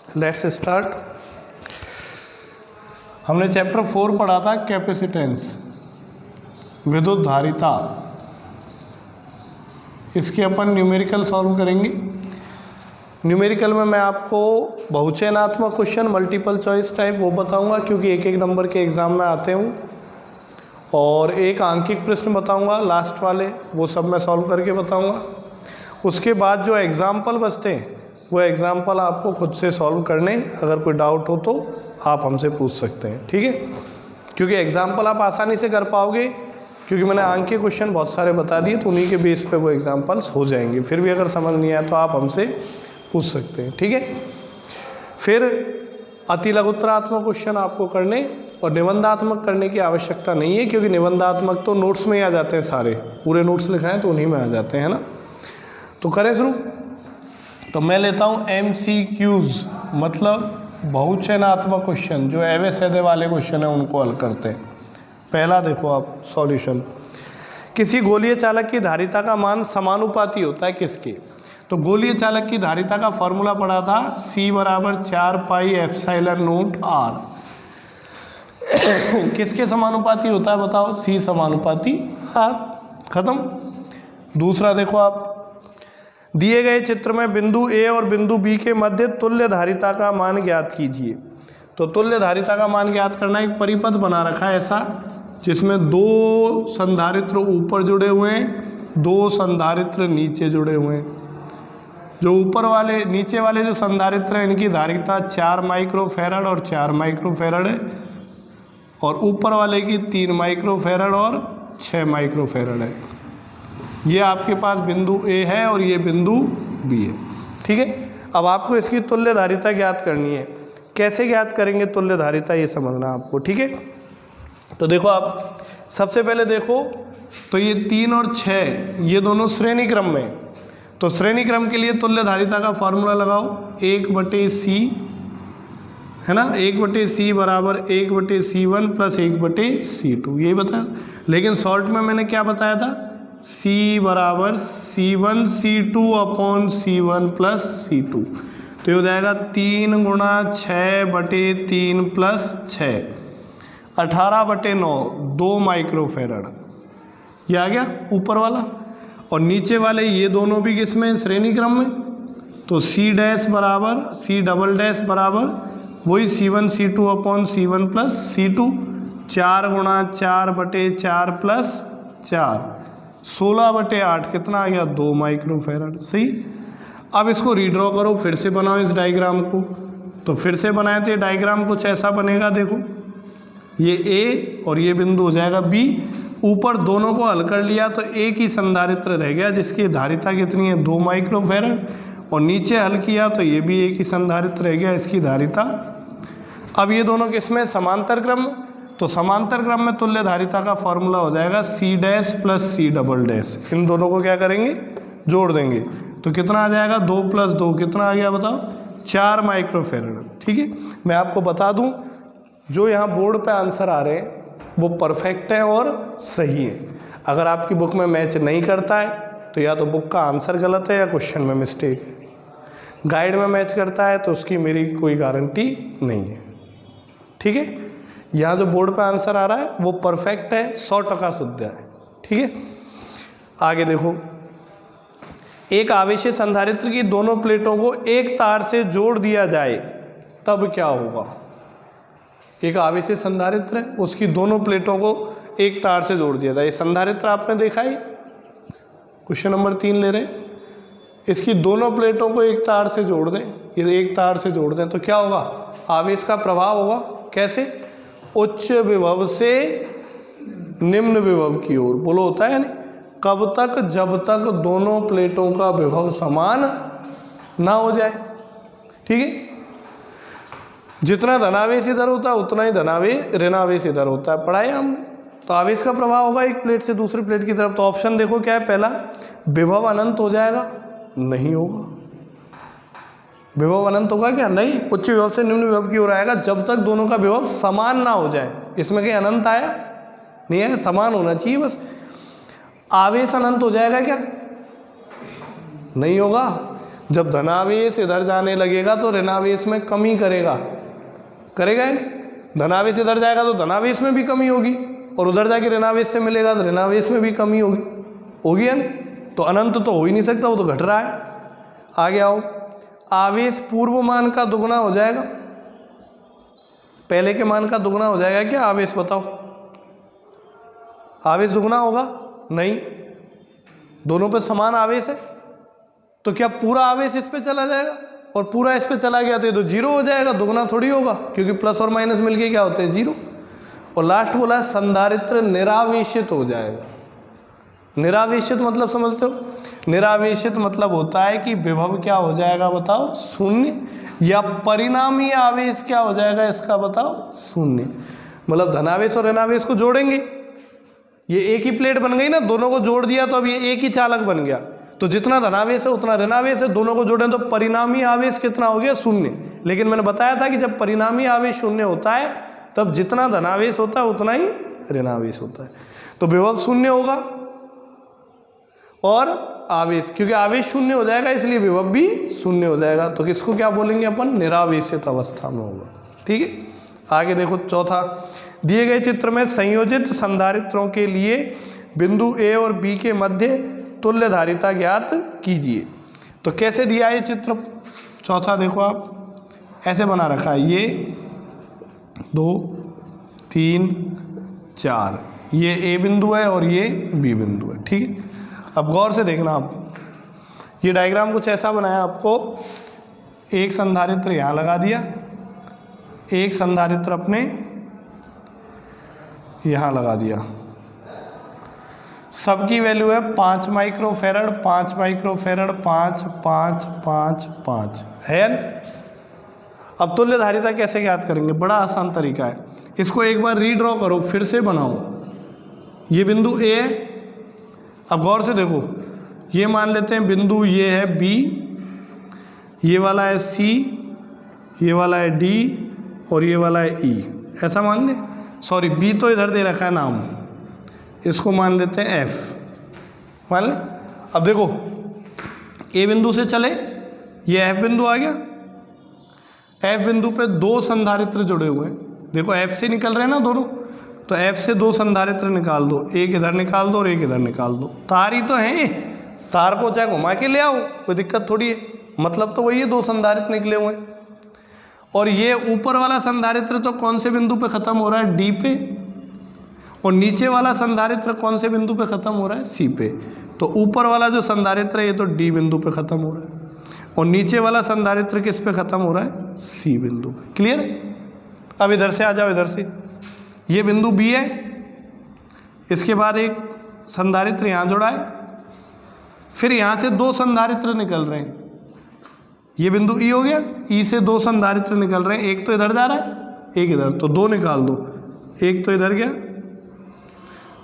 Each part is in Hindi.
Let's start. हमने चैप्टर 4 पढ़ा था कैपेसिटेंस, विद्युत धारिता। इसके अपन न्यूमेरिकल सॉल्व करेंगे। न्यूमेरिकल में मैं आपको बहुचयनात्मक क्वेश्चन, मल्टीपल चॉइस टाइप वो बताऊंगा, क्योंकि एक एक नंबर के एग्जाम में आते हूँ, और एक आंकिक प्रश्न बताऊंगा लास्ट वाले, वो सब मैं सॉल्व करके बताऊंगा। उसके बाद जो एग्जाम्पल बचते हैं वो एग्जाम्पल आपको खुद से सॉल्व करने, अगर कोई डाउट हो तो आप हमसे पूछ सकते हैं, ठीक है। क्योंकि एग्जाम्पल आप आसानी से कर पाओगे, क्योंकि मैंने आंकिक क्वेश्चन बहुत सारे बता दिए, तो उन्हीं के बेस पे वो एग्जाम्पल्स हो जाएंगे। फिर भी अगर समझ नहीं आया तो आप हमसे पूछ सकते हैं, ठीक है। फिर अति लघुत्तरात्मक क्वेश्चन आपको करने और निबंधात्मक करने की आवश्यकता नहीं है, क्योंकि निबंधात्मक तो नोट्स में ही आ जाते हैं, सारे पूरे नोट्स लिखाएं तो उन्हीं में आ जाते हैं, है ना। तो करें शुरू। तो मैं लेता हूँ MCQs, मतलब बहुचयनात्मक क्वेश्चन, जो एवे सैदे वाले क्वेश्चन है उनको हल करते हैं। पहला देखो आप सॉल्यूशन। किसी गोलीय चालक की धारिता का मान समानुपाती होता है किसके? तो गोलीय चालक की धारिता का फॉर्मूला पढ़ा था, C बराबर 4 पाई एप्सिलॉन नॉट R। किसके समानुपाती होता है बताओ? C समानुपाती R। खत्म। दूसरा देखो आप, दिए गए चित्र में बिंदु A और बिंदु B के मध्य तुल्य धारिता का मान ज्ञात कीजिए। तो तुल्य धारिता का मान ज्ञात करना, एक परिपथ बना रखा है ऐसा, जिसमें दो संधारित्र ऊपर जुड़े हुए हैं, दो संधारित्र नीचे जुड़े हुए हैं। जो ऊपर वाले, नीचे वाले जो संधारित्र हैं, इनकी धारिता 4 माइक्रोफैरड और 4 माइक्रोफैरड है, और ऊपर वाले की 3 माइक्रोफैरड और 6 माइक्रोफैरड है। ये आपके पास बिंदु A है और ये बिंदु B है, ठीक है। अब आपको इसकी तुल्य धारिता ज्ञात करनी है। कैसे ज्ञात करेंगे तुल्य धारिता, ये समझना आपको, ठीक है। तो देखो आप, सबसे पहले देखो तो ये 3 और 6 ये दोनों श्रेणी क्रम में, तो श्रेणी क्रम के लिए तुल्य धारिता का फॉर्मूला लगाओ, 1/C, है ना। 1/C बराबर 1/C1 प्लस 1/C2, यही बताया। लेकिन शॉर्ट में मैंने क्या बताया था? C बराबर C1 C2 upon C1 plus C2। तो ये हो जाएगा 3 × 6/3 प्लस 6, 18/9, 2 माइक्रोफैरड। ये आ गया ऊपर वाला। और नीचे वाले ये दोनों भी किसमें? श्रेणी क्रम में। तो C डैश बराबर C डबल डैश बराबर वही C1 C2 upon C1 plus C2, 4 × 4/4 plus 4, 16/8 कितना आ गया? 2 माइक्रोफैरड, सही। अब इसको रीड्रॉ करो, फिर से बनाओ इस डायग्राम को। तो फिर से बनाए तो ये डायग्राम कुछ ऐसा बनेगा, देखो ये A और ये बिंदु हो जाएगा B। ऊपर दोनों को हल कर लिया तो एक ही संधारित्र रह गया, जिसकी धारिता कितनी है? 2 माइक्रोफैरड। और नीचे हल किया तो ये भी एक ही संधारित्र रह गया, इसकी धारिता। अब ये दोनों किसमें? समांतर क्रम। तो समांतर क्रम में तुल्य धारिता का फॉर्मूला हो जाएगा C dash plus C double dash. इन दोनों को क्या करेंगे? जोड़ देंगे। तो कितना आ जाएगा? 2 + 2 कितना आ गया बताओ? 4 माइक्रोफैरड, ठीक है। मैं आपको बता दूं, जो यहाँ बोर्ड पे आंसर आ रहे हैं वो परफेक्ट है और सही है। अगर आपकी बुक में मैच नहीं करता है तो या तो बुक का आंसर गलत है या क्वेश्चन में मिस्टेक है। गाइड में मैच करता है तो उसकी मेरी कोई गारंटी नहीं है, ठीक है। यहाँ जो बोर्ड पे आंसर आ रहा है वो परफेक्ट है, 100% शुद्ध है, ठीक है। आगे देखो, एक आवेशित संधारित्र की दोनों प्लेटों को एक तार से जोड़ दिया जाए तब क्या होगा? एक आवेशित संधारित्र है, उसकी दोनों प्लेटों को एक तार से जोड़ दिया जाए। ये संधारित्र आपने देखा है, क्वेश्चन नंबर 3 ले रहे हैं। इसकी दोनों प्लेटों को एक तार से जोड़ दें, ये एक तार से जोड़ दें तो क्या होगा? आवेश का प्रभाव होगा। कैसे? उच्च विभव से निम्न विभव की ओर। बोलो होता है नहीं? कब तक? जब तक दोनों प्लेटों का विभव समान ना हो जाए, ठीक है। जितना धनावेश इधर होता है उतना ही ऋणावेश इधर होता है, पढ़ाए हम। तो आवेश का प्रभाव होगा एक प्लेट से दूसरी प्लेट की तरफ। तो ऑप्शन देखो क्या है? पहला, विभव अनंत हो जाएगा? नहीं होगा। विभव अनंत होगा क्या? नहीं। उच्च विभव से निम्न विभव की ओर आएगा जब तक दोनों का विभव समान ना हो जाए। इसमें कहीं अनंत आया? नहीं है, समान होना चाहिए बस। आवेश अनंत हो जाएगा क्या? नहीं होगा। जब धनावेश इधर जाने लगेगा तो ऋणावेश में कमी करेगा, करेगा ही नहीं। धनावेश इधर जाएगा तो धनावेश में भी कमी होगी, और उधर जाके ऋणावेश से मिलेगा तो ऋणावेश में भी कमी होगी, होगी है ना। तो अनंत तो हो ही नहीं सकता, वो तो घट रहा है। आगे आओ, आवेश पूर्व मान का दुगना हो जाएगा, पहले के मान का दुगना हो जाएगा क्या? आवेश बताओ, आवेश दुगना होगा? नहीं, दोनों पे समान आवेश है, तो क्या पूरा आवेश इस पे चला जाएगा और पूरा इस पे चला गया तो ये तो जीरो हो जाएगा, दुगना थोड़ी होगा, क्योंकि प्लस और माइनस मिलके क्या होते हैं? जीरो। और लास्ट बोला है संधारित्र निरावेशित हो जाएगा। निरावेशित मतलब समझते हो? निरावेशित मतलब होता है कि विभव क्या हो जाएगा बताओ? शून्य। या परिणामी आवेश क्या हो जाएगा इसका बताओ? शून्य। मतलब धनावेश और ऋणावेश को जोड़ेंगे, ये एक ही प्लेट बन गई ना, दोनों को जोड़ दिया तो अब ये एक ही चालक बन गया। तो जितना धनावेश है उतना ऋणावेश है, दोनों को जोड़ें तो परिणामी आवेश कितना हो गया? शून्य। लेकिन मैंने बताया था कि जब परिणामी आवेश शून्य होता है तब जितना धनावेश होता है उतना ही ऋणावेश होता है। तो विभव शून्य होगा और आवेश, क्योंकि आवेश शून्य हो जाएगा इसलिए विभव भी शून्य हो जाएगा। तो किसको क्या बोलेंगे अपन? निरावेशित अवस्था में होगा। ठीक है, आगे देखो चौथा, दिए गए चित्र में संयोजित संधारित्रों के लिए बिंदु ए और बी के मध्य तुल्य धारिता ज्ञात कीजिए। तो कैसे दिया है ये चित्र? चौथा देखो आप, ऐसे बना रखा है, ये 2 3 4, ये ए बिंदु है और ये बी बिंदु है। ठीक है, अब गौर से देखना आप, ये डायग्राम कुछ ऐसा बनाया आपको, एक संधारित्र यहाँ लगा दिया, एक संधारित्र अपने यहाँ लगा दिया, सबकी वैल्यू है 5 माइक्रोफेरड 5 माइक्रोफेरड 5 5 5 5 है ना। अब तुल्य धारिता कैसे ज्ञात करेंगे? बड़ा आसान तरीका है, इसको एक बार रीड्रॉ करो, फिर से बनाओ। ये बिंदु ए है, अब गौर से देखो, ये मान लेते हैं बिंदु ये है बी, ये वाला है सी, ये वाला है डी और ये वाला है ई, ऐसा मान ले। सॉरी, बी तो इधर दे रखा है नाम, इसको मान लेते हैं एफ, मान ले। अब देखो, ए बिंदु से चले, ये एफ बिंदु आ गया, एफ बिंदु पे 2 संधारित्र जुड़े हुए हैं, देखो एफ से निकल रहे हैं ना दोनों, तो एफ से 2 संधारित्र निकाल दो, एक इधर निकाल दो और एक इधर निकाल दो। तार ही तो है, तार को चाहे घुमा के ले आओ, कोई दिक्कत थोड़ी है, मतलब तो वही है, 2 संधारित्र निकले हुए हैं। और ये ऊपर वाला संधारित्र तो कौन से बिंदु पे खत्म हो रहा है? डी पे, और नीचे वाला संधारित्र कौन से बिंदु पे खत्म हो रहा है? सी पे। तो ऊपर वाला जो संधारित्र है ये तो डी बिंदु पे खत्म हो रहा है, और नीचे वाला संधारित्र किस पे खत्म हो रहा है? सी बिंदु पे। क्लियर? अब इधर से आ जाओ, इधर से, ये बिंदु बी है, इसके बाद एक संधारित्र यहाँ जुड़ा है, फिर यहाँ से 2 संधारित्र निकल रहे हैं, ये बिंदु ई हो गया, ई से 2 संधारित्र निकल रहे हैं, एक तो इधर जा रहा है एक इधर, तो 2 निकाल दो, एक तो इधर गया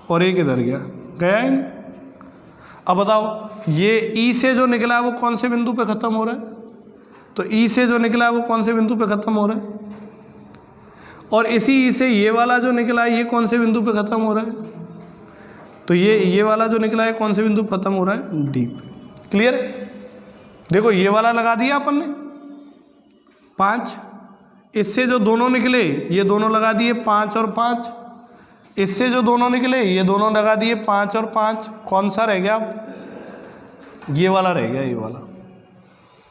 और एक इधर गया है ना। अब बताओ, ये ई से जो निकला है वो कौन से बिंदु पे खत्म हो रहा है? तो ई से जो निकला है वो कौन से बिंदु पे खत्म हो रहा है? और इसी ई से ये वाला जो निकला है ये कौन से बिंदु पे खत्म हो रहा है? तो ये वाला जो निकला है कौन से बिंदु पे खत्म हो रहा है? डी पे। क्लियर है? देखो, ये वाला लगा दिया अपन ने 5, इससे जो दोनों निकले ये दोनों लगा दिए 5 और 5, इससे जो दोनों निकले ये दोनों लगा दिए 5 और 5, कौन सा रह गया? ये वाला रह गया, ये वाला।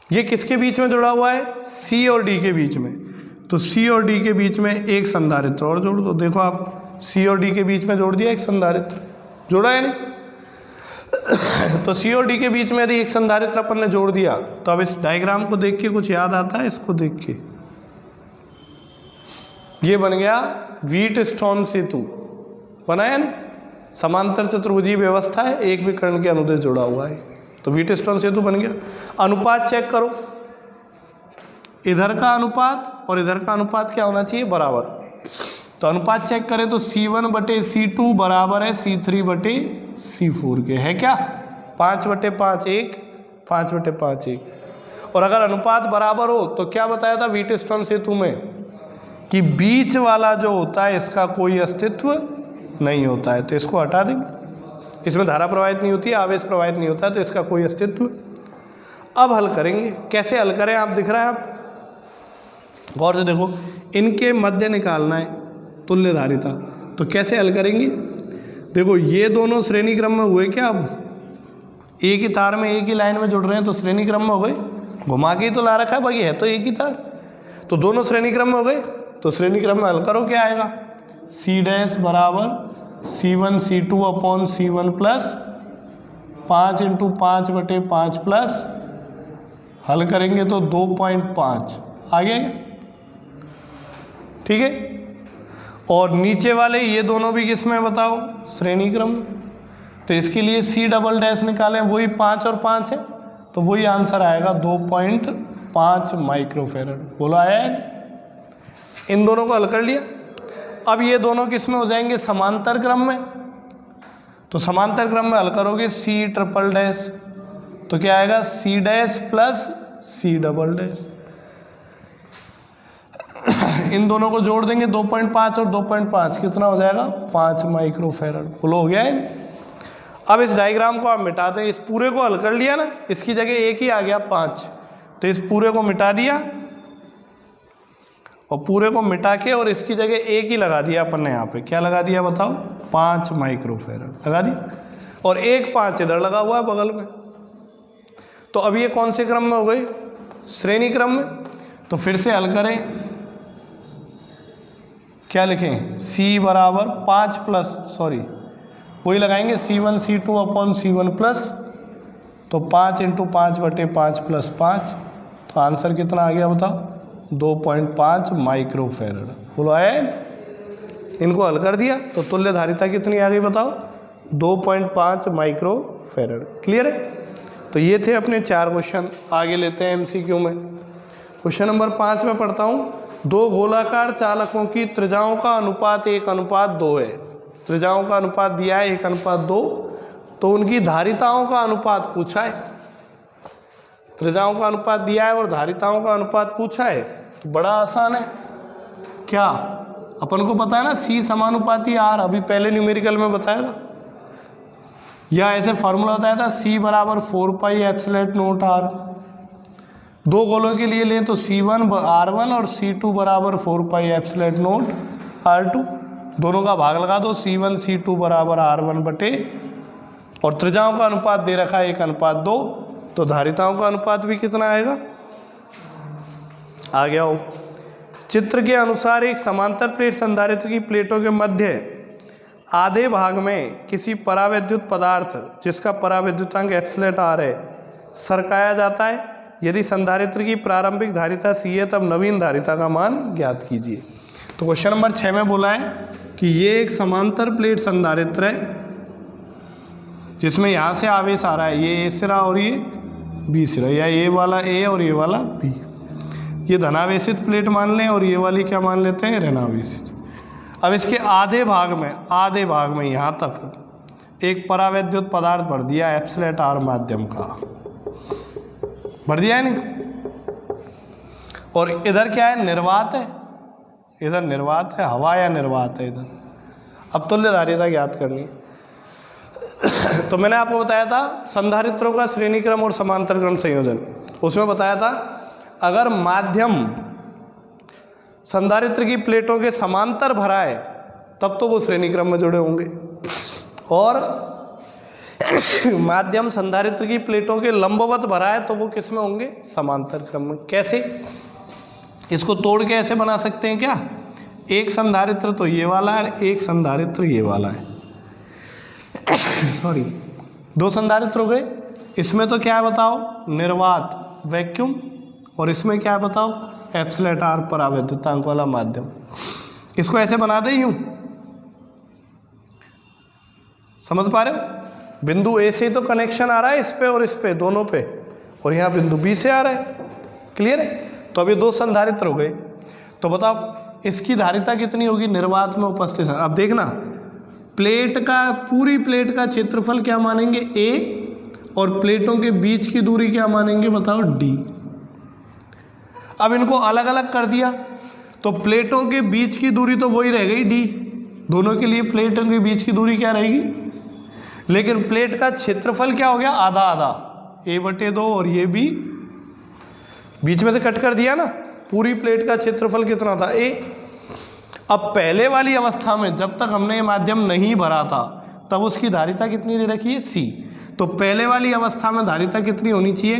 ये किसके बीच में जुड़ा हुआ है? सी और डी के बीच में। तो सी और डी के बीच में एक संधारित्र और जोड़ दो। देखो आप, सी और डी के बीच में जोड़ दिया एक संधारित्र, जोड़ा है नहीं? तो सी और डी के बीच में यदि एक संधारित्र अपन ने जोड़ दिया तो अब इस डायग्राम को देख के कुछ याद आता है? इसको देख के ये बन गया व्हीटस्टोन सेतु, बनाया नहीं? समांतर चतुर्भुजीय व्यवस्था है, एक भी कर्ण के अनुदेश जुड़ा हुआ है, तो व्हीटस्टोन सेतु बन गया। अनुपात चेक करो, इधर का अनुपात और इधर का अनुपात क्या होना चाहिए? बराबर। तो अनुपात चेक करें तो C1/C2 बराबर है C3/C4 के, है क्या? 5/5 1, 5/5 1। और अगर अनुपात बराबर हो तो क्या बताया था व्हीटस्टोन सेतु में कि बीच वाला जो होता है इसका कोई अस्तित्व नहीं होता है, तो इसको हटा देंगे, इसमें धारा प्रवाहित नहीं होती है, आवेश प्रवाहित नहीं होता है, तो इसका कोई अस्तित्व। अब हल करेंगे, कैसे हल करें आप दिख रहा है, आप गौर से देखो, इनके मध्य निकालना है तुल्य धारिता, तो कैसे हल करेंगे? देखो ये दोनों श्रेणी क्रम में हुए क्या, अब एक ही तार में एक ही लाइन में जुड़ रहे हैं तो श्रेणी क्रम में हो गए, घुमा के ही तो ला रखा है, बाकी है तो एक ही तार, तो दोनों श्रेणी क्रम में हो गए। तो श्रेणी क्रम में हल करो, क्या आएगा, सी डैश बराबर C1 C2 upon C1 plus 5 × 5/5 plus, हल करेंगे तो 2.5 आ गया, ठीक है। और नीचे वाले ये दोनों भी किस में बताओ, श्रेणी क्रम, तो इसके लिए C डबल डैश निकालें, वही 5 और 5 है, तो वही आंसर आएगा 2.5 माइक्रोफेरेड। बोलो आया है? इन दोनों को हल कर लिया। अब ये दोनों किस में हो जाएंगे, समांतर क्रम में, तो समांतर क्रम में हल करोगे C ट्रिपल डैश, तो क्या आएगा C dash plus C double dash, इन दोनों को जोड़ देंगे 2.5 और 2.5 कितना हो जाएगा, 5 माइक्रोफेरेड। बोलो हो गया है? अब इस डायग्राम को आप मिटा दें, इस पूरे को हल कर लिया ना, इसकी जगह एक ही आ गया 5, तो इस पूरे को मिटा दिया और पूरे को मिटा के और इसकी जगह एक ही लगा दिया अपन ने, यहाँ पे क्या लगा दिया बताओ, 5 माइक्रोफेरेड लगा दिया, और एक 5 इधर लगा हुआ है बगल में। तो अब ये कौन से क्रम में हो गई, श्रेणी क्रम में। तो फिर से हल करें, क्या लिखें, C बराबर 5 प्लस, सॉरी वही लगाएंगे C1 C2 upon C1 plus, तो 5 × 5/5 प्लस 5, तो आंसर कितना आ गया बताओ, 2.5 माइक्रोफेरेड। बोलो आया? इनको हल कर दिया तो तुल्य धारिता कितनी आ गई बताओ, 2.5 माइक्रोफेरेड। क्लियर है? तो ये थे अपने 4 क्वेश्चन। आगे लेते हैं MCQ में। क्वेश्चन नंबर 5 में पढ़ता हूँ, 2 गोलाकार चालकों की त्रिज्याओं का अनुपात 1:2 है। त्रिज्याओं का अनुपात दिया है 1:2, तो उनकी धारिताओं का अनुपात पूछा है। त्रिज्याओं का अनुपात दिया है और धारिताओं का अनुपात पूछा है, तो बड़ा आसान है। क्या अपन को पता है ना, C समानुपाती R, अभी पहले न्यूमेरिकल में बताया था, या ऐसे फॉर्मूला बताया था, C बराबर 4πε0R। 2 गोलों के लिए लें तो C1 R1 और C2 बराबर 4πε0R2, दोनों का भाग लगा दो, C1 C2 बराबर R1 बटे, और त्रिज्याओं का अनुपात दे रखा है 1:2, तो धारिताओं का अनुपात भी कितना आएगा, आ गया हो। चित्र के अनुसार एक समांतर प्लेट संधारित्र की प्लेटों के मध्य आधे भाग में किसी परावैद्युत पदार्थ जिसका परावैद्युतांक ε है सरकाया जाता है। यदि संधारित्र की प्रारंभिक धारिता C है तब नवीन धारिता का मान ज्ञात कीजिए। तो क्वेश्चन नंबर 6 में बोला है कि ये एक समांतर प्लेट संधारित्र है जिसमें यहाँ से आवेश आ रहा है, ये A सिरा और ये B सिरा, या ये वाला A और ये वाला B। ये धनावेशित प्लेट मान लें और ये वाली क्या मान लेते हैं, ऋणावेशित। अब इसके आधे भाग में यहाँ तक एक परावैद्युत पदार्थ भर दिया εr माध्यम का, भर दिया है नहीं, और इधर क्या है, निर्वात है, इधर निर्वात है, हवा या निर्वात है इधर। अब तुल्य धारिता ज्ञात करनी है। तो मैंने आपको बताया था संधारित्रों का श्रेणी क्रम और समांतर क्रम संयोजन, उसमें बताया था अगर माध्यम संधारित्र की प्लेटों के समांतर भरा है तब तो वो श्रेणी क्रम में जुड़े होंगे, और माध्यम संधारित्र की प्लेटों के लंबवत भरा है तो वो किस में होंगे, समांतर क्रम में। कैसे, इसको तोड़ के ऐसे बना सकते हैं क्या, एक संधारित्र तो ये वाला है, एक संधारित्र ये वाला है, सॉरी 2 संधारित्र हो गए। इसमें तो क्या है बताओ, निर्वात वैक्यूम, और इसमें क्या है बताओ, εr परावैद्युतांक वाला माध्यम। इसको ऐसे बना दे यूं, समझ पा रहे हो, बिंदु A से तो कनेक्शन आ रहा है इस पे और इस पे, दोनों पे, और यहाँ बिंदु B से आ रहा है। क्लियर है? तो अभी 2 संधारित्र हो गए। तो बताओ इसकी धारिता कितनी होगी निर्वात में उपस्थित। अब देखना, प्लेट का, पूरी प्लेट का क्षेत्रफल क्या मानेंगे, A, और प्लेटों के बीच की दूरी क्या मानेंगे बताओ, D। अब इनको अलग अलग कर दिया तो प्लेटों के बीच की दूरी तो वही रह गई D, दोनों के लिए प्लेटों के बीच की दूरी क्या रहेगी, लेकिन प्लेट का क्षेत्रफल क्या हो गया, आधा आधा, a/2 और ये b, बीच में से कट कर दिया ना, पूरी प्लेट का क्षेत्रफल कितना था a। अब पहले वाली अवस्था में जब तक हमने ये माध्यम नहीं भरा था तब उसकी धारिता कितनी दे रखी है c। तो पहले वाली अवस्था में धारिता कितनी होनी चाहिए,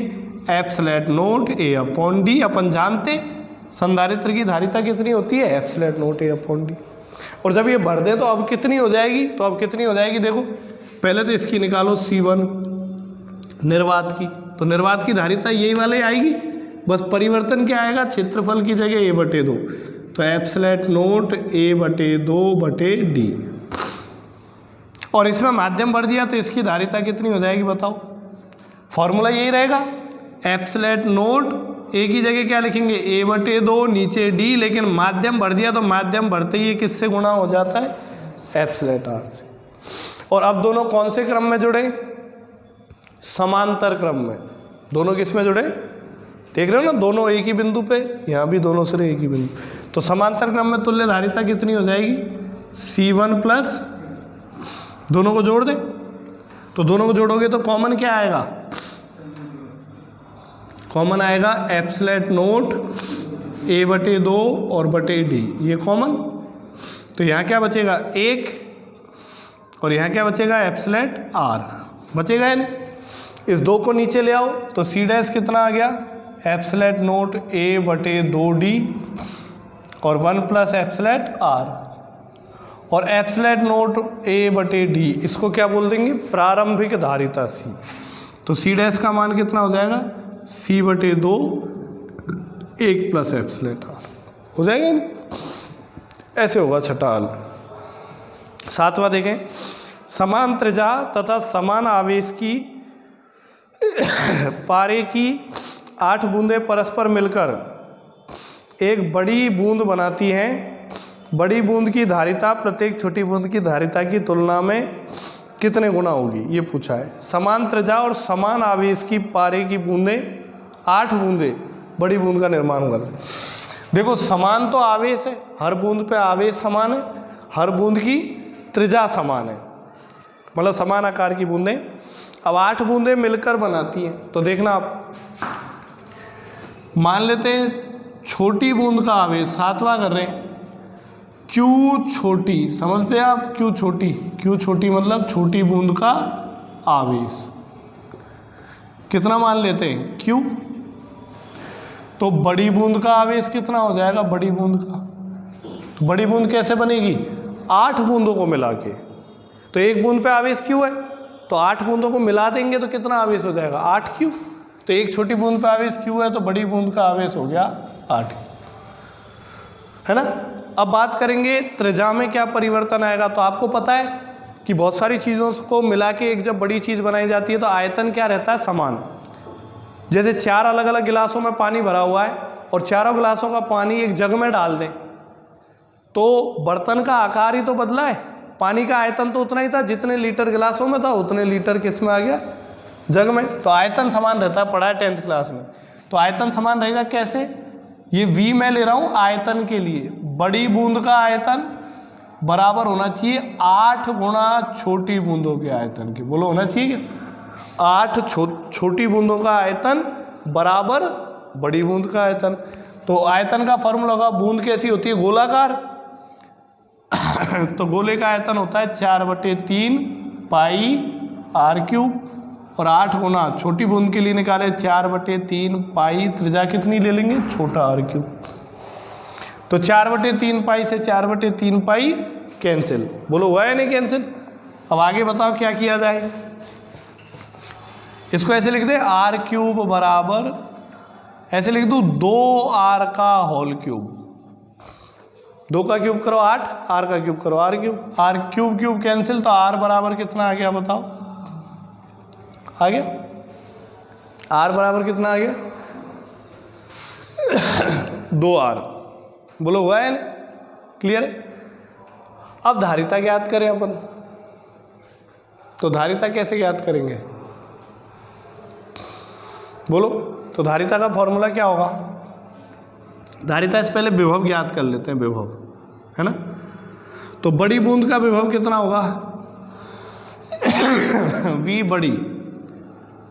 एप्सिलॉन नॉट a/d। अपन जानते संधारित्र की धारिता कितनी होती है, एप्सिलॉन नॉट a/d। और जब ये भर दे तो अब कितनी हो जाएगी, तो अब कितनी हो जाएगी देखो, पहले तो इसकी निकालो C1 निर्वात की, तो निर्वात की धारिता यही वाले आएगी, बस परिवर्तन क्या आएगा, क्षेत्रफल की जगह a/2, तो एप्सिलॉन नॉट a/2/d। और इसमें माध्यम भर दिया तो इसकी धारिता कितनी हो जाएगी बताओ, फॉर्मूला यही रहेगा, एप्सिलॉन नॉट a की जगह क्या लिखेंगे a/2 नीचे d, लेकिन माध्यम भर दिया तो माध्यम भरते ही किससे गुणा हो जाता है, एप्सिलॉन r से। और अब दोनों कौन से क्रम में जुड़े, समांतर क्रम में। दोनों किस में जुड़े, देख रहे हो ना, दोनों एक ही बिंदु पे, यहाँ भी दोनों सिरे एक ही बिंदु। तो समांतर क्रम में तुल्य धारिता कितनी हो जाएगी, C1 प्लस, दोनों को जोड़ दे, तो दोनों को जोड़ोगे तो कॉमन क्या आएगा, कॉमन आएगा एप्सिलॉन नॉट a/2 और d, ये कॉमन। तो यहाँ क्या बचेगा 1 और यहाँ क्या बचेगा एप्सिलॉन r बचेगा, यानी इस 2 को नीचे ले आओ तो c डैश कितना आ गया, एप्सिलॉन नॉट a/2d और 1 प्लस एप्सिलॉन r, और एप्सिलॉन नॉट a/d इसको क्या बोल देंगे, प्रारंभिक धारिता c। तो c डैश का मान कितना हो जाएगा, c/2 1 प्लस एप्सिलॉन r हो जाएगा नहीं, ऐसे होगा छठा हल। सातवां देखें, समान त्रिज्या तथा समान आवेश की पारे की 8 बूंदें परस्पर मिलकर एक बड़ी बूंद बनाती हैं। बड़ी बूंद की धारिता प्रत्येक छोटी बूंद की धारिता की तुलना में कितने गुना होगी, ये पूछा है। समान त्रिज्या और समान आवेश की पारे की बूंदें, 8 बूंदें बड़ी बूंद का निर्माण कर। देखो समान तो आवेश है, हर बूंद पे आवेश समान है, हर बूंद की त्रिज्या समान है, मतलब समान आकार की बूंदें। अब 8 बूंदें मिलकर बनाती हैं, तो देखना आप मान लेते हैं छोटी बूंद का आवेश 7वां कर रहे हैं, Q छोटी, समझ पे आप, Q छोटी मतलब छोटी बूंद का आवेश कितना मान लेते हैं Q। तो बड़ी बूंद का आवेश कितना हो जाएगा, बड़ी बूंद का, तो बड़ी बूंद कैसे बनेगी, 8 बूंदों को मिला के, तो एक बूंद पे आवेश Q है, तो 8 बूंदों को मिला देंगे तो कितना आवेश हो जाएगा 8Q। तो एक छोटी बूंद पे आवेश Q है तो बड़ी बूंद का आवेश हो गया 8, है ना। अब बात करेंगे त्रिज्या में क्या परिवर्तन आएगा। तो आपको पता है कि बहुत सारी चीज़ों को मिला के एक जब बड़ी चीज़ बनाई जाती है तो आयतन क्या रहता है, समान। जैसे 4 अलग अलग गिलासों में पानी भरा हुआ है और चारों गिलासों का पानी एक जग में डाल दें तो बर्तन का आकार ही तो बदला है, पानी का आयतन तो उतना ही था, जितने लीटर गिलासों में था उतने लीटर किस में आ गया, जग में। तो आयतन समान रहता है, पढ़ा है 10th क्लास में। तो आयतन समान रहेगा कैसे, ये V मैं ले रहा हूँ आयतन के लिए, बड़ी बूंद का आयतन बराबर होना चाहिए 8 गुना छोटी बूंदों के आयतन के। बोलो होना चाहिए क्या, 8 छोटी बूंदों का आयतन बराबर बड़ी बूंद का आयतन। तो आयतन का फॉर्मूला होगा, बूंद कैसी होती है, गोलाकार, तो गोले का आयतन होता है 4/3 पाई r3, और 8 गुना छोटी बूंद के लिए निकाले 4/3 पाई, त्रिज्या कितनी ले लेंगे, छोटा r3। तो 4/3 पाई से 4/3 पाई कैंसिल, बोलो हुआ है नहीं कैंसिल। अब आगे बताओ क्या किया जाए, इसको ऐसे लिख दे r³ बराबर, ऐसे लिख दूँ 2r का होल क्यूब, 2 का क्यूब करो 8, r का क्यूब करो r क्यूब कैंसिल, तो r बराबर कितना आ गया बताओ, आ गया r बराबर कितना आ गया 2r। बोलो हुआ है ना, क्लियर है। अब धारिता ज्ञात करें अपन, तो धारिता कैसे ज्ञात करेंगे, बोलो। तो धारिता का फॉर्मूला क्या होगा, धारिता से पहले विभव ज्ञात कर लेते हैं, विभव है ना। तो बड़ी बूंद का विभव कितना होगा V बड़ी,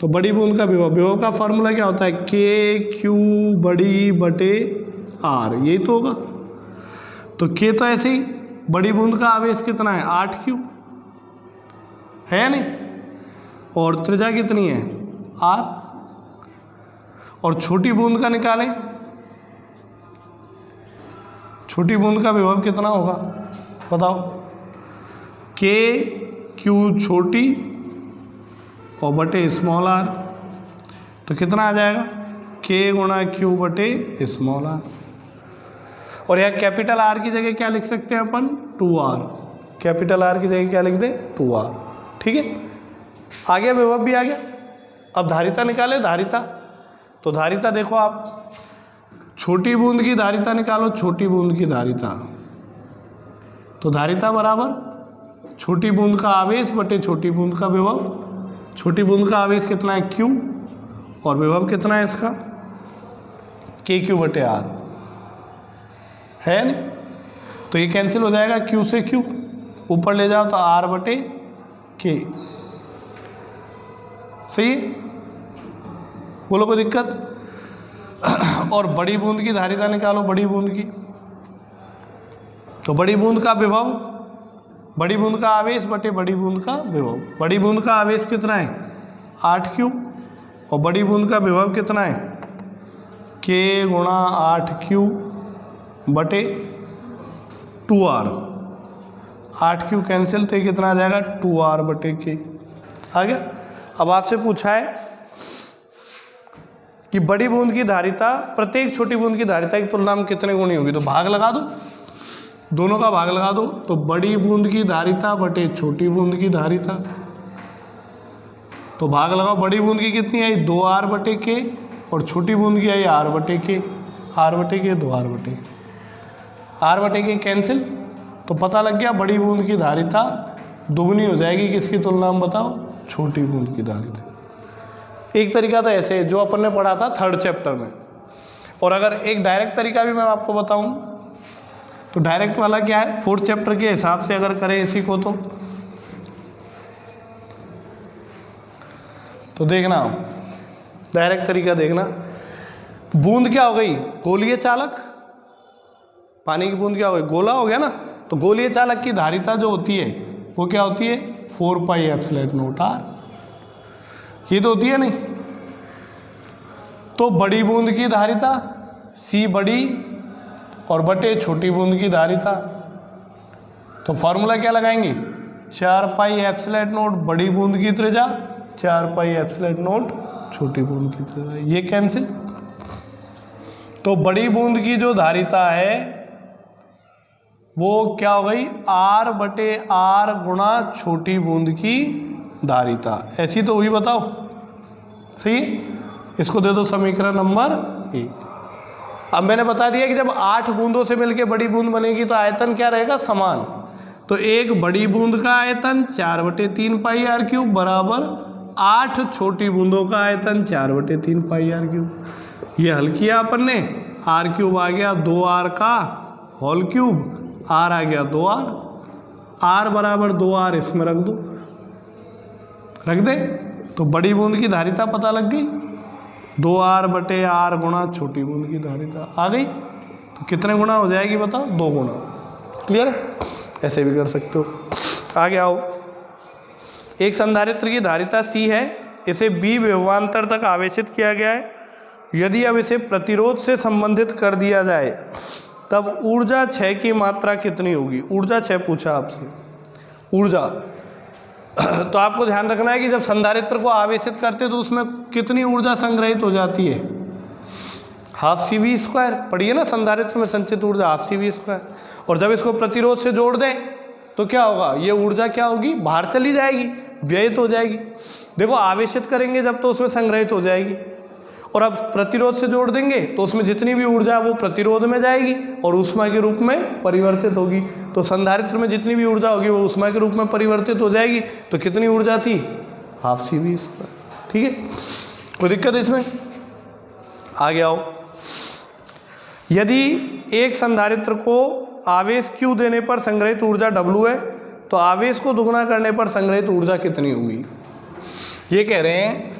तो बड़ी बूंद का विभव, विभव का फॉर्मूला क्या होता है, के क्यू बड़ी बटे आर, यही तो होगा। तो के तो ऐसे ही, बड़ी बूंद का आवेश कितना है 8Q है या नहीं, और त्रिज्या कितनी है R, और छोटी बूंद का निकालें, छोटी बूंद का विभव कितना होगा बताओ, के क्यू छोटी और बटे स्मॉल आर, तो कितना आ जाएगा के गुणा क्यू बटे स्मॉल आर। और यहाँ कैपिटल आर की जगह क्या लिख सकते हैं अपन 2R, कैपिटल आर की जगह क्या लिख दे 2R, ठीक है। आ गया विभव भी आ गया। अब धारिता निकाले, धारिता, तो धारिता देखो आप, छोटी बूंद की धारिता निकालो, छोटी बूंद की धारिता, तो धारिता बराबर छोटी बूंद का आवेश बटे छोटी बूंद का विभव। छोटी बूंद का आवेश कितना है Q और विभव कितना है इसका KQ बटे R, है नहीं, तो ये कैंसिल हो जाएगा, Q से Q ऊपर ले जाओ तो R बटे K, सही है, बोलो कोई दिक्कत। और बड़ी बूंद की धारिता निकालो, बड़ी बूंद की, तो बड़ी बूंद का विभव, बड़ी बूंद का आवेश बटे बड़ी बूंद का विभव। बड़ी बूंद का आवेश कितना है 8Q और बड़ी बूंद का विभव कितना है K गुणा 8Q बटे 2R। 8Q कैंसिल, तो ये कितना आ जाएगा 2R बटे K, आ गया। अब आपसे पूछा है कि बड़ी बूंद की धारिता प्रत्येक छोटी बूंद की धारिता की तुलना में कितने गुनी होगी, तो भाग लगा दो, दोनों का भाग लगा दो, तो बड़ी बूंद की धारिता बटे छोटी बूंद की धारिता, तो भाग लगाओ, बड़ी बूंद की कितनी आई 2R बटे के और छोटी बूंद की आई R बटे के, R बटे के 2R बटे के, R बटे के कैंसिल, तो पता लग गया बड़ी बूंद की धारिता दुगनी हो जाएगी किसकी तुलना में बताओ, छोटी बूंद की धारिता। एक तरीका तो ऐसे है जो अपन ने पढ़ा था 3rd चैप्टर में, और अगर एक डायरेक्ट तरीका भी मैं आपको बताऊं तो डायरेक्ट वाला क्या है 4th चैप्टर के हिसाब से अगर करें इसी को तो देखना, डायरेक्ट तरीका देखना, बूंद क्या हो गई गोलीय चालक, पानी की बूंद क्या हो गई गोला हो गया ना, तो गोलीय चालक की धारिता जो होती है वो क्या होती है 4 पाई एप्सिलॉन नॉट R, ये तो होती है नहीं। तो बड़ी बूंद की धारिता C बड़ी और बटे छोटी बूंद की धारिता, तो फॉर्मूला क्या लगाएंगे 4 पाई एप्सिलॉन नॉट बड़ी बूंद की त्रिज्या, 4 पाई एप्सिलॉन नॉट छोटी बूंद की त्रिज्या, ये कैंसिल। तो बड़ी बूंद की जो धारिता है वो क्या हो गई R बटे R गुणा छोटी बूंद की धारिता, ऐसी तो हुई बताओ, सही। इसको दे दो समीकरण नंबर 1। अब मैंने बता दिया कि जब 8 बूंदों से मिलकर बड़ी बूंद बनेगी तो आयतन क्या रहेगा समान, तो एक बड़ी बूंद का आयतन 4 बटे 3 पाई R क्यूब बराबर 8 छोटी बूंदों का आयतन 4 बटे 3 पाई R क्यूब। ये हल किया अपन ने, R क्यूब आ गया 2R का होल क्यूब, R आ गया 2R, R बराबर 2R इसमें रख दो, रख दे, तो बड़ी बूंद की धारिता पता लग गई 2R बटे R गुणा छोटी बूंद की धारिता आ गई, तो कितने गुना हो जाएगी बताओ 2 गुना, क्लियर है, ऐसे भी कर सकते हो। आगे आओ, एक संधारित्र की धारिता C है, इसे B विभवांतर तक आवेशित किया गया है, यदि अब इसे प्रतिरोध से संबंधित कर दिया जाए तब ऊर्जा क्षय की मात्रा कितनी होगी। ऊर्जा क्षय पूछा आपसे, ऊर्जा तो आपको ध्यान रखना है कि जब संधारित्र को आवेशित करते तो उसमें कितनी ऊर्जा संग्रहित हो जाती है, हाफ CV², पढ़िए ना संधारित्र में संचित ऊर्जा हाफ CV², और जब इसको प्रतिरोध से जोड़ दें तो क्या होगा, ये ऊर्जा क्या होगी बाहर चली जाएगी, व्ययित हो जाएगी। देखो आवेशित करेंगे जब तो उसमें संग्रहित हो जाएगी, और अब प्रतिरोध से जोड़ देंगे तो उसमें जितनी भी ऊर्जा वो प्रतिरोध में जाएगी और ऊष्मा के रूप में परिवर्तित होगी। तो संधारित्र में जितनी भी ऊर्जा होगी वो ऊष्मा के रूप में परिवर्तित हो जाएगी, तो कितनी ऊर्जा थी हाफ CV², ठीक है, कोई दिक्कत इसमें। आगे आओ, यदि एक संधारित्र को आवेश Q देने पर संग्रहित ऊर्जा W है तो आवेश को दुगना करने पर संग्रहित ऊर्जा कितनी होगी। ये कह रहे हैं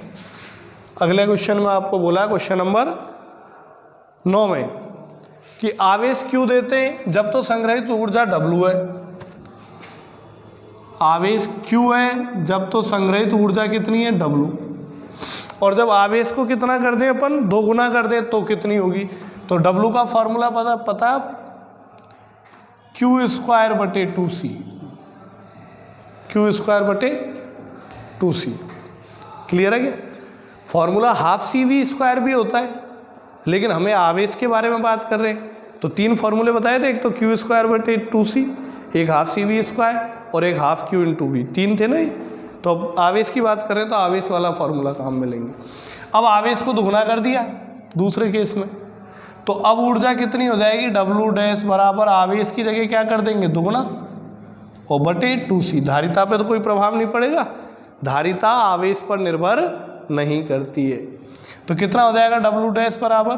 अगले क्वेश्चन में आपको बोला, क्वेश्चन नंबर 9 में, कि आवेश क्यों देते हैं जब तो संग्रहित ऊर्जा W है। आवेश क्यों है जब तो संग्रहित ऊर्जा कितनी है, W। और जब आवेश को कितना कर दें अपन, 2 गुना कर दें तो कितनी होगी। तो W का फॉर्मूला पता Q²/2C, Q²/2C। क्लियर है क्या। फॉर्मूला ½ भी होता है, लेकिन हमें आवेश के बारे में बात कर रहे हैं तो 3 फॉर्मूले बताए थे, एक तो Q²/2C, एक ½ और एक ½ Q×V, 3 थे ना। तो अब आवेश की बात करें तो आवेश वाला फॉर्मूला काम में लेंगे। अब आवेश को दुगुना कर दिया दूसरे केस में, तो अब ऊर्जा कितनी हो जाएगी, W' बराबर आवेश की जगह क्या कर देंगे, दुगुना और बटे 2C। धारिता पे तो कोई प्रभाव नहीं पड़ेगा, धारिता आवेश पर निर्भर नहीं करती है। तो कितना हो जाएगा, W' बराबर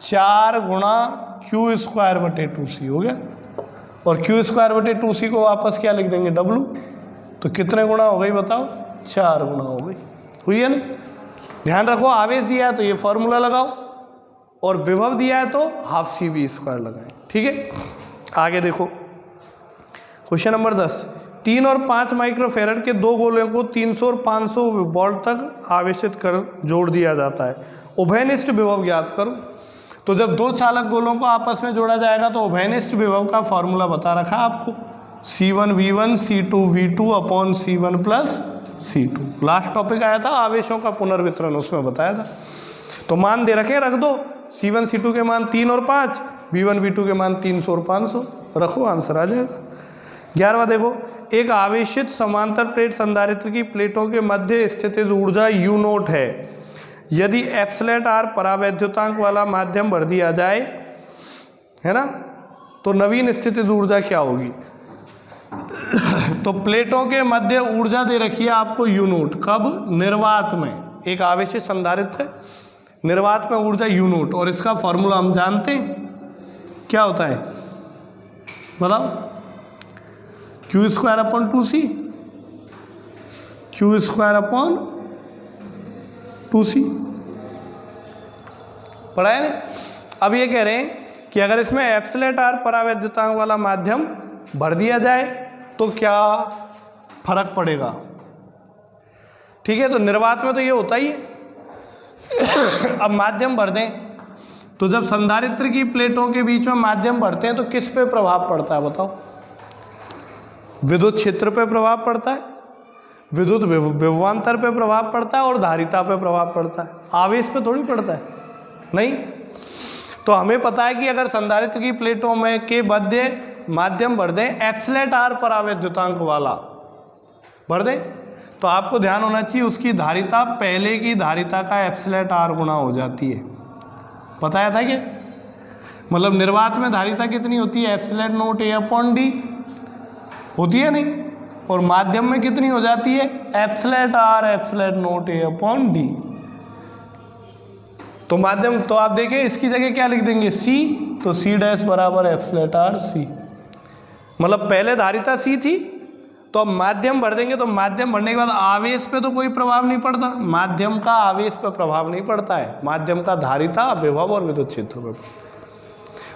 4 गुणा Q²/2C हो गया, और Q²/2C को वापस क्या लिख देंगे, W। तो कितने गुणा हो गई बताओ, 4 गुणा हो गई, हुई है ना। ध्यान रखो, आवेश दिया है तो ये फॉर्मूला लगाओ, और विभव दिया है तो ½CV² लगाएं। ठीक है, आगे देखो क्वेश्चन नंबर 10। 3 और 5 माइक्रोफेरेड के 2 गोलों को 300 और 500 वोल्ट तक आवेशित कर जोड़ दिया जाता है, उभयनिष्ठ विभव ज्ञात करो। तो जब 2 चालक गोलों को आपस में जोड़ा जाएगा तो उभयनिष्ठ विभव का फॉर्मूला बता रखा है आपको, C1V1 C2V2 upon C1 plus C2। Last topic आया था आवेशों का पुनर्वितरण, उसमें बताया था। तो मान दे रखे, रख दो, C1 C2 के मान 3 और 5, V1 V2 के मान 300 और 500, रखो, आंसर आ जाएगा। 11वां देखो, एक आवेशित समांतर प्लेट संधारित्र की प्लेटों के मध्य स्थित ऊर्जा U0 है। यदि εr परावैद्युतांक वाला माध्यम भर दिया जाए, है ना, तो नवीन स्थितिज ऊर्जा क्या होगी। तो प्लेटों के मध्य ऊर्जा दे रखी है आपको U0, कब, निर्वात में। एक आवेशित संधारित्र है, निर्वात में ऊर्जा U0, और इसका फॉर्मूला हम जानते हैं क्या होता है, बताओ, Q²/2C, Q²/2C पढ़ा है ना। अब ये कह रहे हैं कि अगर इसमें εr परावैद्युतांक वाला माध्यम भर दिया जाए तो क्या फर्क पड़ेगा। ठीक है, तो निर्वात में तो ये होता ही है। अब माध्यम भर दें तो जब संधारित्र की प्लेटों के बीच में माध्यम भरते हैं तो किस पे प्रभाव पड़ता है बताओ, विद्युत क्षेत्र पे प्रभाव पड़ता है, विद्युत विभवांतर पे प्रभाव पड़ता है, और धारिता पे प्रभाव पड़ता है, आवेश पे थोड़ी पड़ता है, नहीं। तो हमें पता है कि अगर संधारित्र की प्लेटों में के मध्य माध्यम भर दें εr परावैद्युतांक वाला भर दें, तो आपको ध्यान होना चाहिए उसकी धारिता पहले की धारिता का εr गुना हो जाती है। बताया था क्या, मतलब निर्वात में धारिता कितनी होती है, ε0A/d होती है नहीं, और माध्यम में कितनी हो जाती है, εr/0A/d। तो माध्यम, तो आप देखें इसकी जगह क्या लिख देंगे, C, तो C' बराबर εrC। मतलब पहले धारिता C थी, तो अब माध्यम भर देंगे, तो माध्यम भरने के बाद आवेश पे तो कोई प्रभाव नहीं पड़ता, माध्यम का आवेश पे प्रभाव नहीं पड़ता है, माध्यम का धारिता, विभव और विद्युत क्षेत्र पे।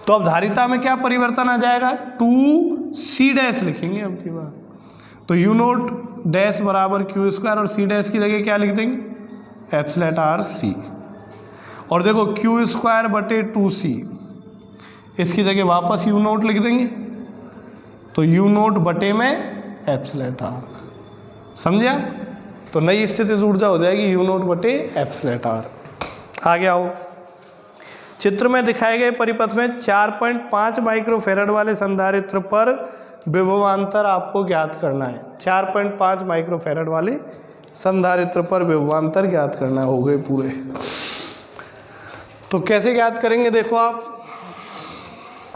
तो अब धारिता में क्या परिवर्तन आ जाएगा, 2C' लिखेंगे अब की बार। तो U0' बराबर Q² और C' की जगह क्या लिख देंगे, εrC। और देखो Q²/2C, इसकी जगह वापस U0 लिख देंगे, तो U0 बटे में εr, समझा। तो नई स्थिति ऊर्जा हो जाएगी U0 बटे εr। आगे आओ, चित्र में दिखाए गए परिपथ में 4.5 माइक्रोफेरेड वाले संधारित्र पर विभवांतर आपको ज्ञात करना है। 4.5 माइक्रोफेरेड वाले संधारित्र पर विभवांतर ज्ञात करना है। हो गए पूरे। तो कैसे ज्ञात करेंगे, देखो आप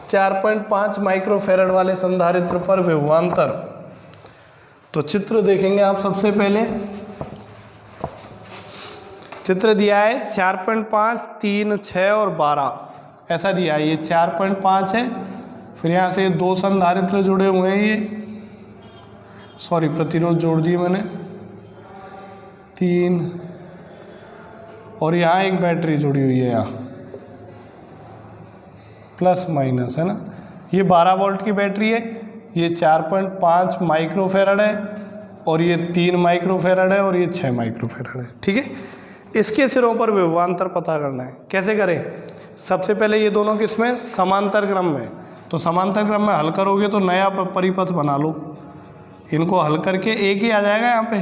4.5 माइक्रोफेरेड वाले संधारित्र पर विभवांतर, तो चित्र देखेंगे आप। सबसे पहले चित्र दिया है 4.5, 3, 6 और 12 ऐसा दिया है। ये 4.5 है, फिर यहाँ से 2 संधारित्र जुड़े हुए हैं, ये प्रतिरोध जोड़ दिए मैंने, 3 और यहाँ एक बैटरी जुड़ी हुई है, यहाँ प्लस माइनस है ना। ये 12 वोल्ट की बैटरी है, ये 4.5 माइक्रोफेराड है, और ये 3 माइक्रोफेराड है, और ये 6 माइक्रोफेराड है। ठीक है, इसके सिरों पर विभवांतर पता करना है। कैसे करें? सबसे पहले ये दोनों किसमें? समांतर क्रम में। तो समांतर क्रम में हल करोगे तो नया परिपथ बना लो, इनको हल करके एक ही आ जाएगा यहाँ पे।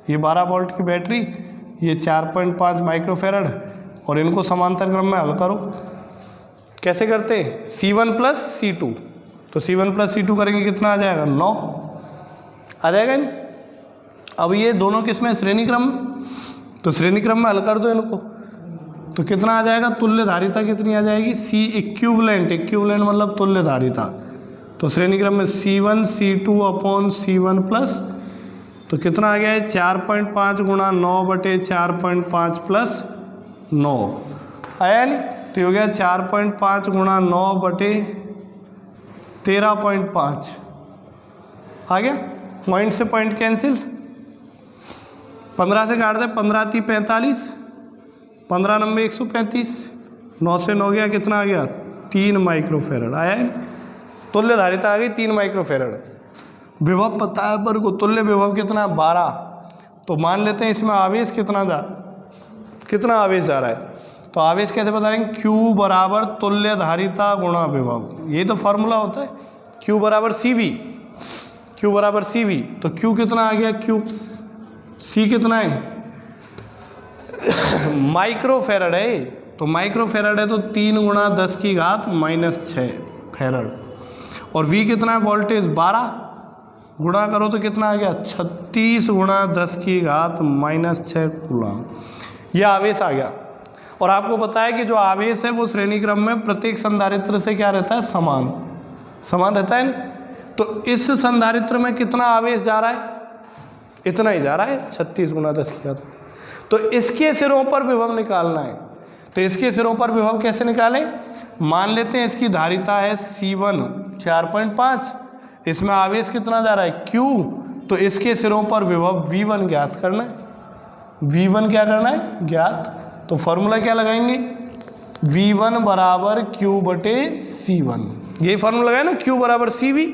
ये 12 वोल्ट की बैटरी, ये 4.5 माइक्रोफेराड, और इनको समांतर क्रम में हल करो। कैसे करते हैं? C1 प्लस C2, तो C1 प्लस C2 करेंगे कितना आ जाएगा? 9 आ जाएगा नहीं। अब ये दोनों किसमें? श्रेणी क्रम, तो श्रेणी क्रम में हल कर दो इनको, तो कितना आ जाएगा? तुल्य धारिता कितनी आ जाएगी? C इक्विवेलेंट, इक्विवेलेंट मतलब तुल्य धारिता। तो श्रेणी क्रम में C1 C2 upon C1 plus, तो कितना आ गया है? 4.5 गुणा 9/4.5 प्लस 9 आया नहीं? तो ये हो गया 4.5 गुणा 9/13.5 आ गया। पॉइंट से पॉइंट कैंसिल, 15 से काट दे, 15 × 45, 15 × 9 135, 9 से 9 गया, कितना आ गया? 3 माइक्रोफेराड आया है। तुल्य धारिता आ गई 3 माइक्रोफेराड। विभव पता है पर को, तुल्य विभव कितना? 12। तो मान लेते हैं इसमें आवेश कितना आवेश जा रहा है। तो आवेश कैसे बता रहे हैं? Q बराबर तुल्य धारिता गुणा विभव, यही तो फॉर्मूला होता है। Q बराबर CV, Q बराबर CV, तो Q कितना आ गया? Q C कितना है? माइक्रोफेराड है, तो माइक्रोफेराड है तो 3 × 10⁻⁻⁶ फेराड, और V कितना है? वोल्टेज 12, गुणा करो तो कितना आ गया? 36 × 10⁻⁻⁶ कूलम। यह आवेश आ गया। और आपको पता है कि जो आवेश है वो श्रेणी क्रम में प्रत्येक संधारित्र से क्या रहता है? समान रहता है नहीं। तो इस संधारित्र में कितना आवेश जा रहा है? इतना ही जा रहा है, 36 × 10⁻⁻। तो इसके सिरों पर विभव निकालना है। तो इसके सिरों पर विभव कैसे निकालें? मान लेते हैं इसकी धारिता है C1 4.5, इसमें आवेश कितना जा रहा है? Q, तो इसके सिरों पर विभव V1 ज्ञात करना है। V1 क्या करना है? ज्ञात। तो फॉर्मूला क्या लगाएंगे? V1 बराबर Q/C1, यही फॉर्मूला लगाए ना, Q बराबर CV,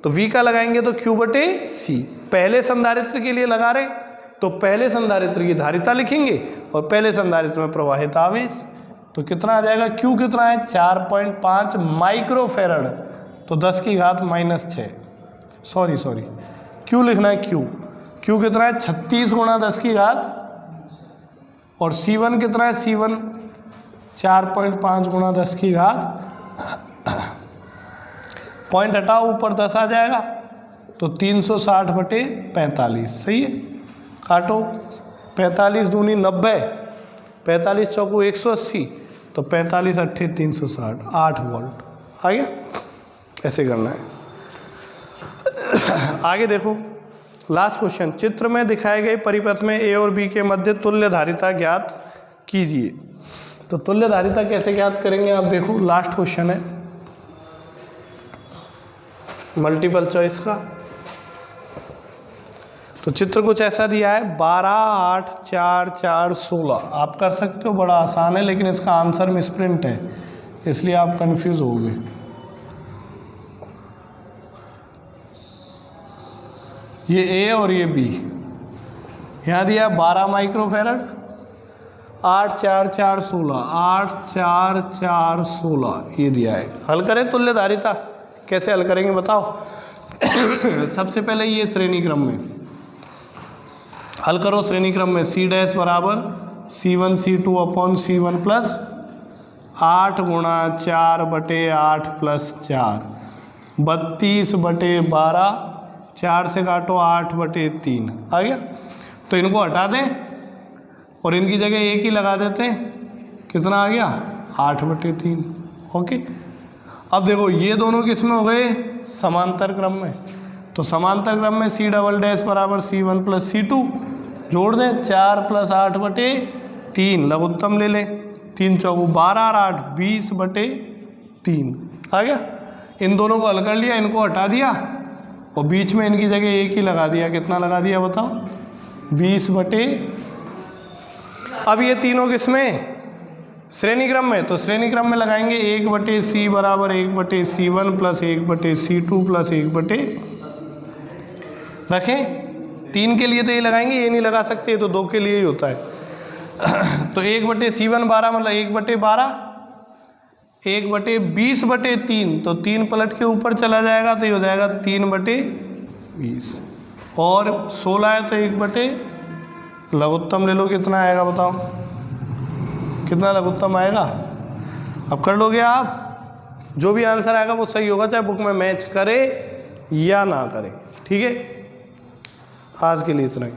तो V का लगाएंगे तो Q/C। पहले संधारित्र के लिए लगा रहे, तो पहले संधारित्र की धारिता लिखेंगे और पहले संधारित्र में प्रवाहित आवेश, तो कितना आ जाएगा? Q कितना है? 4.5 माइक्रोफेराड, तो 10⁻⁻⁶, सॉरी Q लिखना है। Q कितना है? 36 × 10⁻, और C1 कितना है? C1 4.5 × 10⁻, पॉइंट हटाओ, ऊपर 10 आ जाएगा, तो 360/45 सही है। काटो, 45 दूनी 90, 45 चौको 180, तो 45 × 8 360, 8 वोल्ट आ गया। ऐसे करना है। आगे देखो, लास्ट क्वेश्चन, चित्र में दिखाए गए परिपथ में A और B के मध्य तुल्य धारिता ज्ञात कीजिए। तो तुल्य धारिता कैसे ज्ञात करेंगे आप देखो, लास्ट क्वेश्चन है मल्टीपल चॉइस का। तो चित्र कुछ ऐसा दिया है, 12 8 4 4 16। आप कर सकते हो, बड़ा आसान है, लेकिन इसका आंसर मिसप्रिंट है, इसलिए आप कंफ्यूज होगे। ये A और ये B, यहाँ दिया 12 माइक्रोफेराड, 8 4 4 16, 8 4 4 16 ये दिया है। हल करें तुल्य धारिता, कैसे हल करेंगे बताओ? सबसे पहले ये श्रेणी क्रम में हल करो। श्रेणी क्रम में C' बराबर C1 C2 upon C1 plus 8 × 4/8 + 4, 32/12, 4 से काटो 8/3 आ गया। तो इनको हटा दें और इनकी जगह एक ही लगा देते हैं, कितना आ गया? 8/3। ओके, अब देखो ये दोनों किस में हो गए? समांतर क्रम में। तो समांतर क्रम में C" बराबर C1 + C2 जोड़ दें, 4 + 8/3, लघुत्तम ले लें, 3 चौको 12 और 8 20/3 आ गया। इन दोनों को हल कर लिया, इनको हटा दिया और बीच में इनकी जगह एक ही लगा दिया। कितना लगा दिया बताओ? 20/। अब ये तीनों किसमें, श्रेणी क्रम में, तो श्रेणी क्रम में लगाएंगे 1/c बराबर 1/c1 प्लस 1/c2 प्लस 1 रखें। 3 के लिए तो ये लगाएंगे, ये नहीं लगा सकते, तो 2 के लिए ही होता है। तो 1/c1 12 मतलब 1/12, 1/20/3, तो 3 पलट के ऊपर चला जाएगा तो ये हो जाएगा 3/20, और 16 है तो 1 लघुत्तम ले लो, कितना आएगा बताओ, कितना लघुत्तम आएगा। अब कर लोगे आप, जो भी आंसर आएगा वो सही होगा, चाहे बुक में मैच करे या ना करे। ठीक है, आज के लिए इतना ही।